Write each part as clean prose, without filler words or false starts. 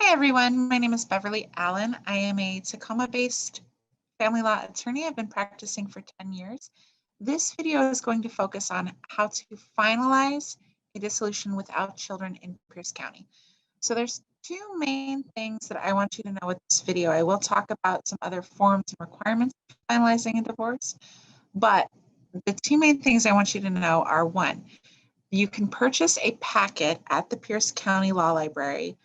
Hi everyone, my name is Beverly Allen. I am a Tacoma-based family law attorney. I've been practicing for 10 years. This video is going to focus on how to finalize a dissolution without children in Pierce County. So there's two main things that I want you to know with this video. I will talk about some other forms and requirements for finalizing a divorce, but the two main things I want you to know are: one, you can purchase a packet at the Pierce County Law Library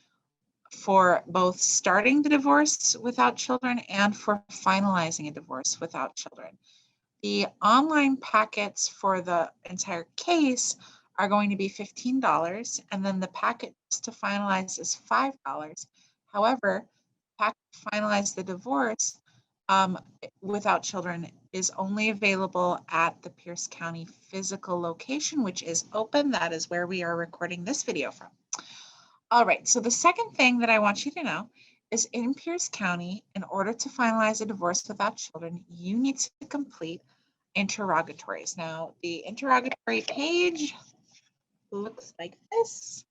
for both starting the divorce without children and for finalizing a divorce without children. The online packets for the entire case are going to be $15, and then the packet to finalize is $5. However, the packet to finalize the divorce without children is only available at the Pierce County physical location, which is open. That is where we are recording this video from. All right, so the second thing that I want you to know is in Pierce County, in order to finalize a divorce without children, you need to complete interrogatories. Now, the interrogatory page looks like this,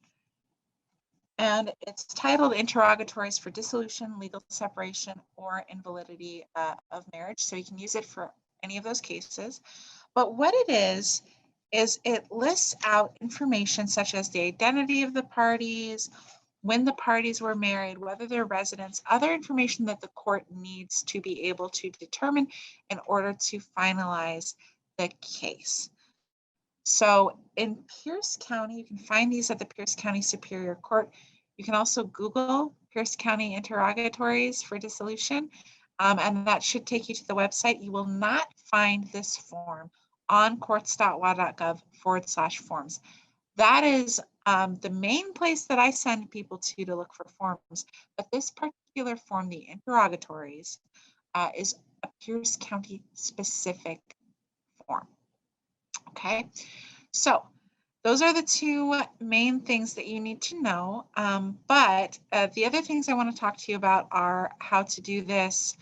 and it's titled Interrogatories for Dissolution, Legal Separation, or Invalidity of Marriage. So you can use it for any of those cases. But what it is it lists out information such as the identity of the parties, when the parties were married, whether they're residents, other information that the court needs to be able to determine in order to finalize the case. So in Pierce County, you can find these at the Pierce County Superior Court. You can also Google Pierce County interrogatories for dissolution, and that should take you to the website. You will not find this form on courts.wa.gov/forms. That is the main place that I send people to look for forms. But this particular form, the interrogatories, is a Pierce County specific form. Okay, so those are the two main things that you need to know. But the other things I want to talk to you about are how to do this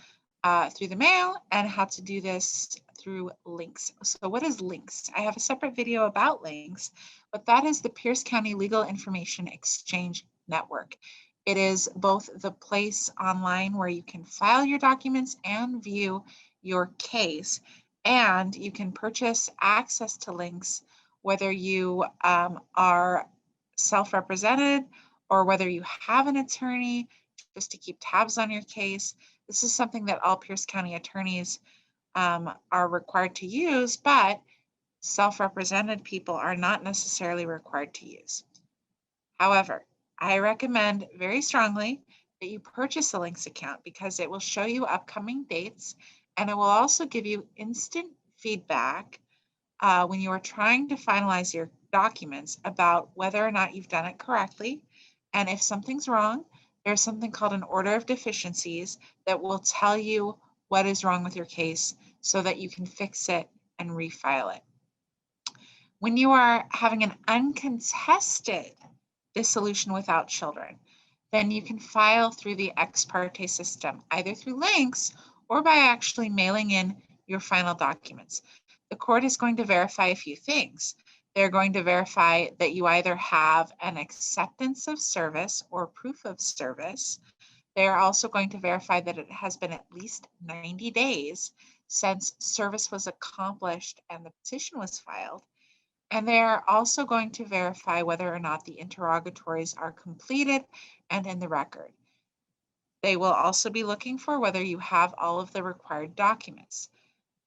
through the mail and how to do this through LINX. So what is LINX? I have a separate video about LINX, but that is the Pierce County Legal Information Exchange Network. It is both the place online where you can file your documents and view your case, and you can purchase access to LINX whether you are self-represented or whether you have an attorney just to keep tabs on your case. This is something that all Pierce County attorneys are required to use, but self-represented people are not necessarily required to use. However, I recommend very strongly that you purchase a LINX account because it will show you upcoming dates, and it will also give you instant feedback when you are trying to finalize your documents about whether or not you've done it correctly. And if something's wrong, there's something called an order of deficiencies that will tell you what is wrong with your case so that you can fix it and refile it. When you are having an uncontested dissolution without children, then you can file through the ex parte system, either through LINX or by actually mailing in your final documents. The court is going to verify a few things. They're going to verify that you either have an acceptance of service or proof of service. They're also going to verify that it has been at least 90 days since service was accomplished and the petition was filed. And they're also going to verify whether or not the interrogatories are completed and in the record. They will also be looking for whether you have all of the required documents.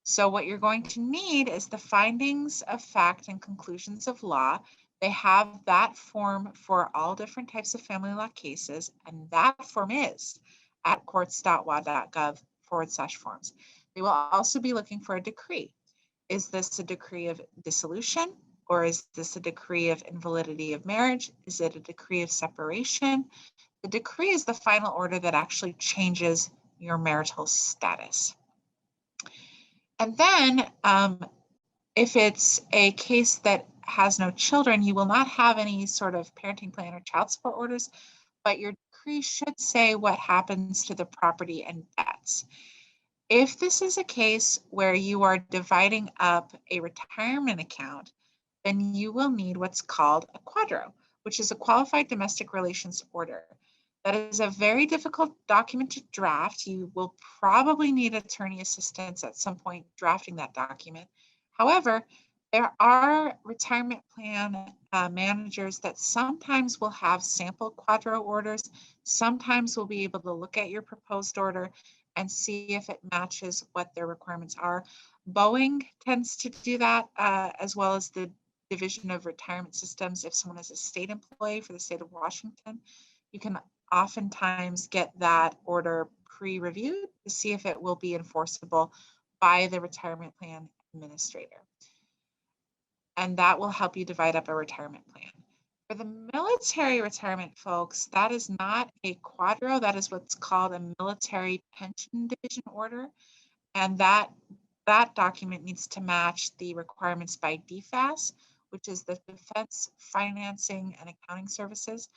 So what you're going to need is the findings of fact and conclusions of law. They have that form for all different types of family law cases, and that form is at courts.wa.gov/forms. They will also be looking for a decree. Is this a decree of dissolution, or is this a decree of invalidity of marriage? Is it a decree of separation? The decree is the final order that actually changes your marital status. And then if it's a case that has no children, you will not have any sort of parenting plan or child support orders, but your decree should say what happens to the property and debts. If this is a case where you are dividing up a retirement account, then you will need what's called a QDRO, which is a Qualified Domestic Relations Order. That is a very difficult document to draft. You will probably need attorney assistance at some point drafting that document. However, there are retirement plan managers that sometimes will have sample QDRO orders. Sometimes we'll be able to look at your proposed order and see if it matches what their requirements are. Boeing tends to do that, as well as the Division of Retirement Systems. If someone is a state employee for the state of Washington, you can oftentimes get that order pre-reviewed to see if it will be enforceable by the retirement plan administrator. And that will help you divide up a retirement plan. For the military retirement folks, that is not a QDRO, that is what's called a military pension division order. And that document needs to match the requirements by DFAS, which is the Defense Financing and Accounting Services.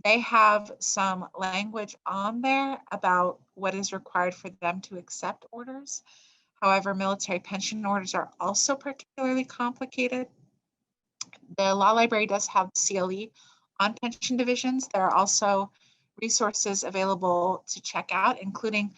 They have some language on there about what is required for them to accept orders. However, military pension orders are also particularly complicated. The law library does have CLE on pension divisions. There are also resources available to check out, including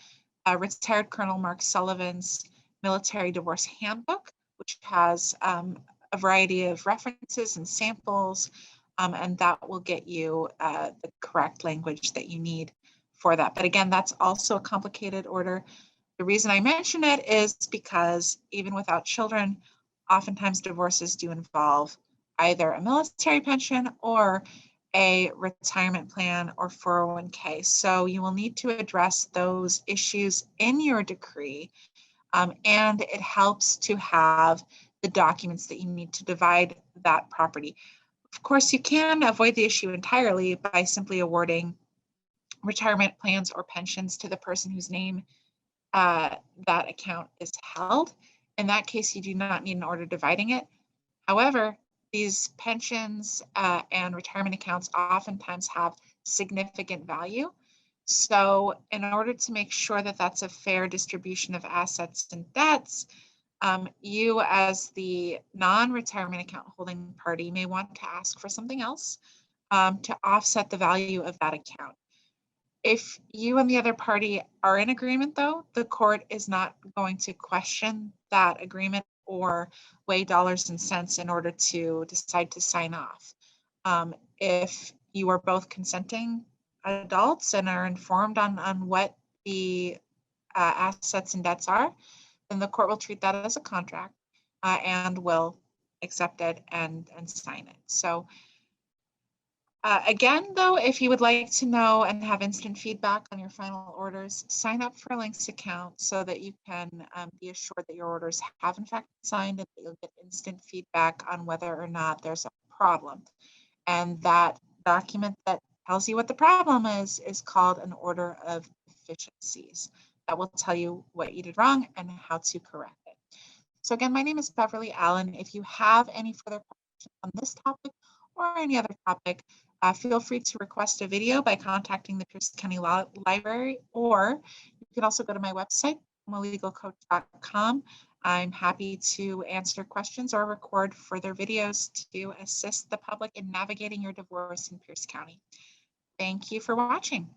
retired Colonel Mark Sullivan's Military Divorce Handbook, which has a variety of references and samples, and that will get you the correct language that you need for that. But again, that's also a complicated order. The reason I mention it is because even without children, oftentimes divorces do involve either a military pension or a retirement plan or 401k. So you will need to address those issues in your decree, and it helps to have the documents that you need to divide that property. Of course, you can avoid the issue entirely by simply awarding retirement plans or pensions to the person whose name that account is held. In that case, you do not need an order dividing it. However, these pensions and retirement accounts oftentimes have significant value. So in order to make sure that that's a fair distribution of assets and debts, you as the non-retirement account holding party may want to ask for something else to offset the value of that account. If you and the other party are in agreement, though, the court is not going to question that agreement or weigh dollars and cents in order to decide to sign off. If you are both consenting adults and are informed on what the assets and debts are, then the court will treat that as a contract and will accept it and sign it. So again, though, if you would like to know and have instant feedback on your final orders, sign up for a LINX account so that you can be assured that your orders have in fact been signed and that you'll get instant feedback on whether or not there's a problem. And that document that tells you what the problem is called an order of deficiencies. That will tell you what you did wrong and how to correct it. So again, my name is Beverly Allen. If you have any further questions on this topic or any other topic, feel free to request a video by contacting the Pierce County Law Library, or you can also go to my website, legalcoach.com. I'm happy to answer questions or record further videos to assist the public in navigating your divorce in Pierce County. Thank you for watching.